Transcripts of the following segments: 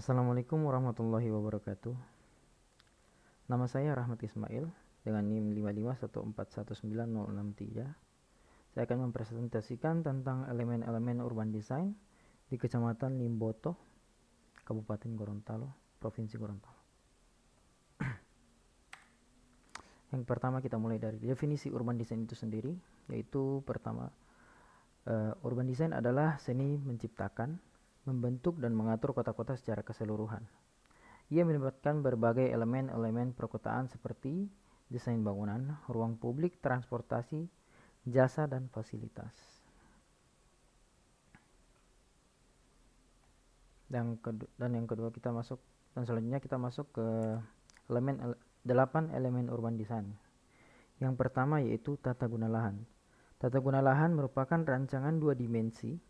Assalamualaikum warahmatullahi wabarakatuh. Nama saya Rahmat Ismail dengan NIM 551419063. Saya akan mempresentasikan tentang elemen-elemen urban design di Kecamatan Limboto, Kabupaten Gorontalo, Provinsi Gorontalo. Yang pertama kita mulai dari definisi urban design itu sendiri, yaitu pertama, urban design adalah seni menciptakan, membentuk dan mengatur kota-kota secara keseluruhan. Ia melibatkan berbagai elemen-elemen perkotaan seperti desain bangunan, ruang publik, transportasi, jasa, dan fasilitas. Dan yang kedua kita masuk, dan selanjutnya kita masuk ke 8 elemen urban design. Yang pertama yaitu tata guna lahan. Tata guna lahan merupakan rancangan 2 dimensi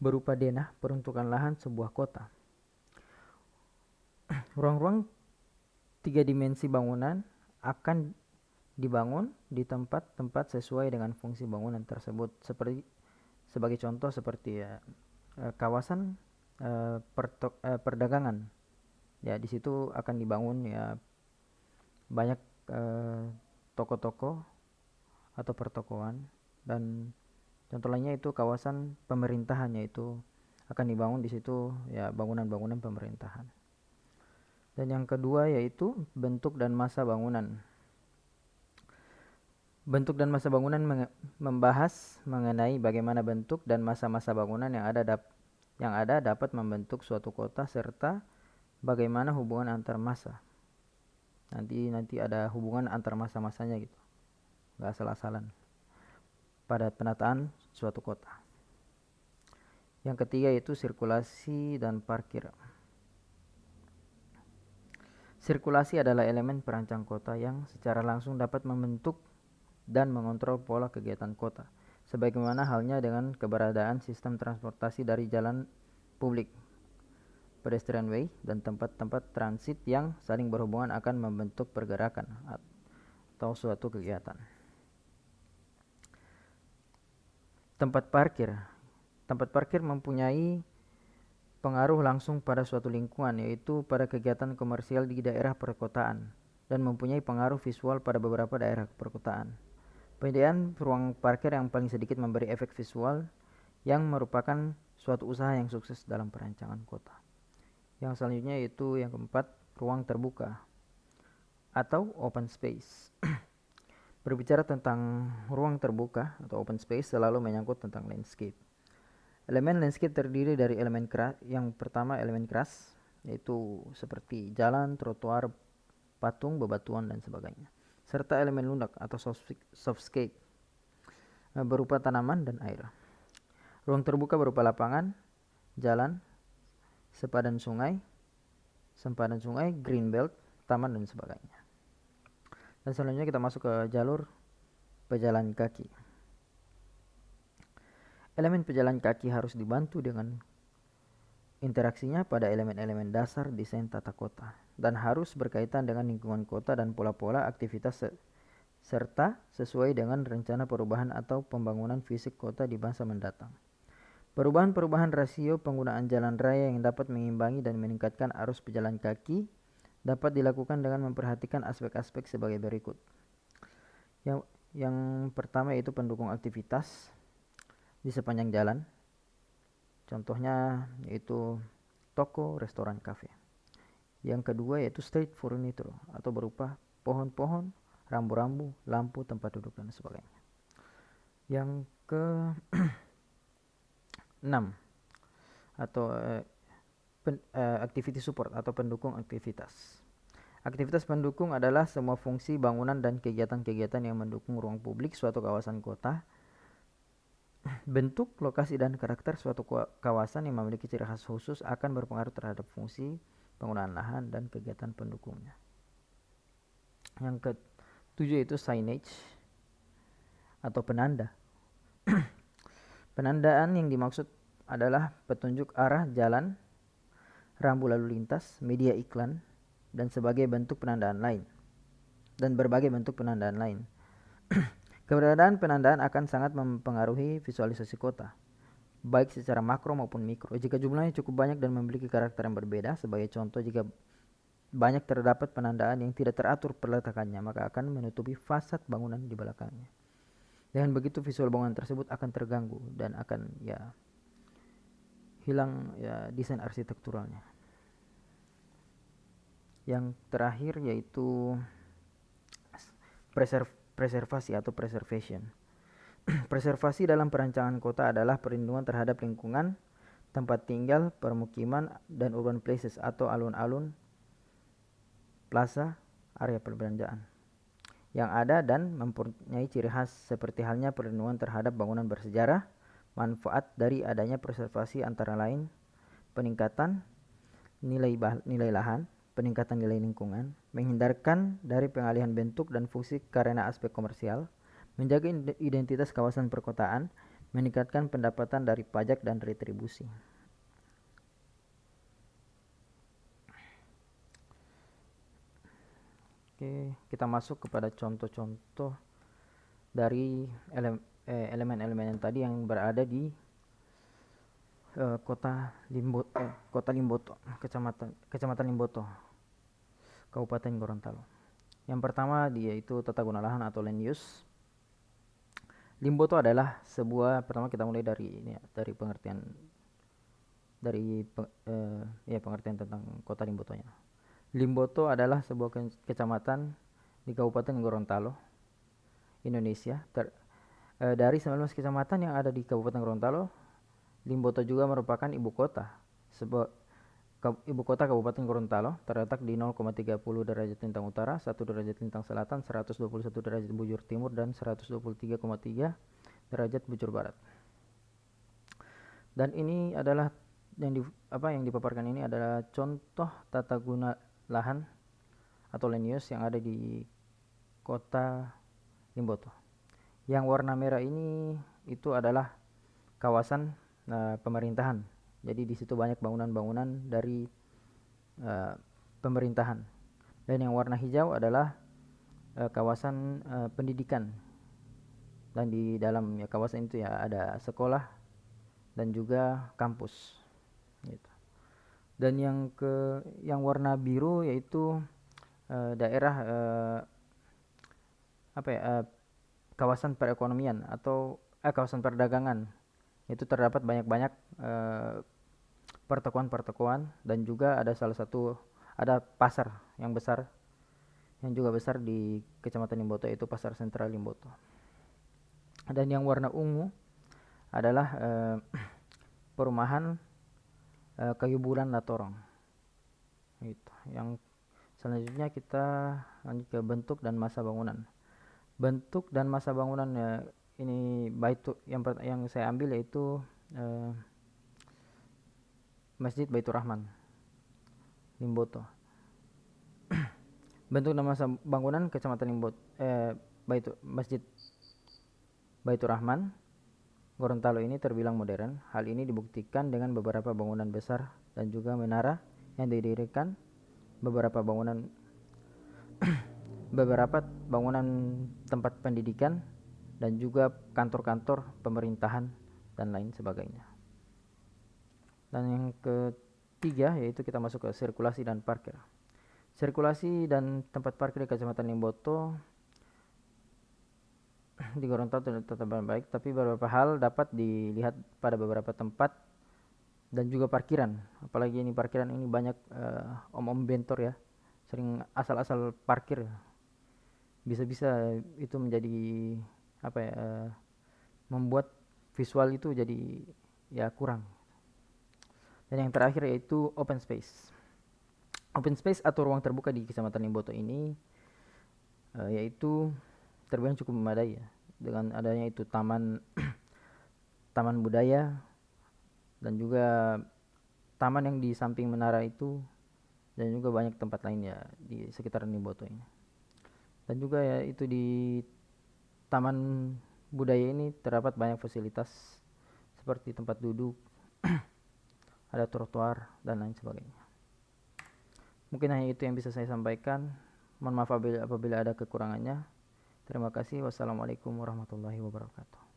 berupa denah peruntukan lahan sebuah kota. Ruang-ruang 3 dimensi bangunan akan dibangun di tempat-tempat sesuai dengan fungsi bangunan tersebut, sebagai contoh seperti kawasan perdagangan. Ya, di situ akan dibangun ya banyak toko-toko atau pertokoan, dan contoh lainnya itu kawasan pemerintahan, yaitu akan dibangun di situ ya bangunan-bangunan pemerintahan. Dan yang kedua yaitu bentuk dan masa bangunan. Bentuk dan masa bangunan membahas mengenai bagaimana bentuk dan masa-masa bangunan yang ada dapat membentuk suatu kota serta bagaimana hubungan antar masa. Nanti ada hubungan antar masa-masanya gitu. Gak asal-asalan pada penataan suatu kota. Yang ketiga yaitu sirkulasi dan parkir. Sirkulasi adalah elemen perancang kota yang secara langsung dapat membentuk dan mengontrol pola kegiatan kota, sebagaimana halnya dengan keberadaan sistem transportasi dari jalan publik, pedestrian way, dan tempat-tempat transit yang saling berhubungan akan membentuk pergerakan atau suatu kegiatan. Tempat parkir mempunyai pengaruh langsung pada suatu lingkungan, yaitu pada kegiatan komersial di daerah perkotaan, dan mempunyai pengaruh visual pada beberapa daerah perkotaan. Penyediaan ruang parkir yang paling sedikit memberi efek visual yang merupakan suatu usaha yang sukses dalam perancangan kota. Yang selanjutnya yaitu yang keempat, ruang terbuka atau open space. Berbicara tentang ruang terbuka atau open space selalu menyangkut tentang landscape. Elemen landscape terdiri dari elemen keras. Yang pertama elemen keras, yaitu seperti jalan, trotoar, patung, bebatuan, dan sebagainya. Serta elemen lunak atau softscape berupa tanaman dan air. Ruang terbuka berupa lapangan, jalan, sempadan sungai, green belt, taman, dan sebagainya. Dan selanjutnya kita masuk ke jalur pejalan kaki. Elemen pejalan kaki harus dibantu dengan interaksinya pada elemen-elemen dasar desain tata kota dan harus berkaitan dengan lingkungan kota dan pola-pola aktivitas serta sesuai dengan rencana perubahan atau pembangunan fisik kota di masa mendatang. Perubahan-perubahan rasio penggunaan jalan raya yang dapat mengimbangi dan meningkatkan arus pejalan kaki dapat dilakukan dengan memperhatikan aspek-aspek sebagai berikut. Yang pertama yaitu pendukung aktivitas di sepanjang jalan. Contohnya yaitu toko, restoran, kafe. Yang kedua yaitu street furniture atau berupa pohon-pohon, rambu-rambu, lampu, tempat duduk, dan sebagainya. Yang ke 6 atau activity support atau pendukung aktivitas. Aktivitas pendukung adalah semua fungsi bangunan dan kegiatan-kegiatan yang mendukung ruang publik suatu kawasan kota. Bentuk, lokasi, dan karakter suatu kawasan yang memiliki ciri khas khusus akan berpengaruh terhadap fungsi penggunaan lahan dan kegiatan pendukungnya. Yang ke-7 itu signage atau penanda. Penandaan yang dimaksud adalah petunjuk arah jalan, rambu lalu lintas, media iklan, dan berbagai bentuk penandaan lain. Keberadaan penandaan akan sangat mempengaruhi visualisasi kota. baik secara makro maupun mikro. Jika jumlahnya cukup banyak dan memiliki karakter yang berbeda, sebagai contoh jika banyak terdapat penandaan yang tidak teratur peletakannya, maka akan menutupi fasad bangunan di belakangnya. Dengan begitu visual bangunan tersebut akan terganggu dan akan hilang desain arsitekturalnya. Yang terakhir yaitu preservasi atau preservation. Preservasi dalam perancangan kota adalah perlindungan terhadap lingkungan, tempat tinggal, permukiman, dan urban places atau alun-alun, plaza, area perbelanjaan yang ada dan mempunyai ciri khas seperti halnya perlindungan terhadap bangunan bersejarah. Manfaat dari adanya preservasi antara lain peningkatan nilai lahan, peningkatan nilai lingkungan, menghindarkan dari pengalihan bentuk dan fungsi karena aspek komersial, menjaga identitas kawasan perkotaan, meningkatkan pendapatan dari pajak dan retribusi. Oke, kita masuk kepada contoh-contoh dari elemen-elemen yang tadi yang berada di kota Limboto, kecamatan Limboto, Kabupaten Gorontalo. Yang pertama yaitu tata guna lahan atau land use. Limboto adalah sebuah, pertama kita mulai dari dari pengertian pengertian tentang kota Limbotonya. Limboto adalah sebuah kecamatan di Kabupaten Gorontalo, Indonesia. Dari 19 kecamatan yang ada di Kabupaten Gorontalo, Limboto juga merupakan ibu kota. Ibu kota Kabupaten Gorontalo terletak di 0,30 derajat lintang utara, 1 derajat lintang selatan, 121 derajat bujur timur, dan 123,3 derajat bujur barat. Dan ini adalah yang dipaparkan ini adalah contoh tata guna lahan atau land use yang ada di kota Limboto. Yang warna merah ini itu adalah kawasan pemerintahan. Jadi di situ banyak bangunan-bangunan dari pemerintahan. Dan yang warna hijau adalah kawasan pendidikan. Dan di dalam kawasan itu ada sekolah dan juga kampus. Gitu. Dan yang warna biru yaitu daerah kawasan perekonomian atau kawasan perdagangan. Itu terdapat banyak-banyak pertokoan-pertokoan dan juga ada ada pasar yang juga besar di Kecamatan Limboto, yaitu Pasar Sentral Limboto. Dan yang warna ungu adalah perumahan Kayu Bulan Latorong. Gitu. Yang selanjutnya kita lanjut ke bentuk dan masa bangunan. Bentuk dan masa bangunan ini yang saya ambil yaitu Masjid Baitur Rahman Limboto. Bentuk dan masa bangunan Kecamatan Limboto Masjid Baitur Rahman Gorontalo ini terbilang modern. Hal ini dibuktikan dengan beberapa bangunan besar dan juga menara yang didirikan, beberapa bangunan tempat pendidikan dan juga kantor-kantor pemerintahan dan lain sebagainya. Dan yang ketiga yaitu kita masuk ke sirkulasi dan parkir. Sirkulasi dan tempat parkir di Kecamatan Limboto di Gorontalo tetap baik, tapi beberapa hal dapat dilihat pada beberapa tempat dan juga parkiran. Apalagi ini parkiran ini banyak om-om bentor ya, sering asal-asal parkir. Bisa-bisa itu menjadi membuat visual itu jadi kurang. Dan yang terakhir yaitu open space. Open space atau ruang terbuka di Kecamatan Limboto ini yaitu terbilang cukup memadai ya, dengan adanya itu taman taman budaya dan juga taman yang di samping menara itu, dan juga banyak tempat lainnya di sekitaran Limboto ini. Dan juga itu di taman budaya ini terdapat banyak fasilitas seperti tempat duduk, ada trotoar dan lain sebagainya. Mungkin hanya itu yang bisa saya sampaikan. Mohon maaf apabila ada kekurangannya. Terima kasih. Wassalamualaikum warahmatullahi wabarakatuh.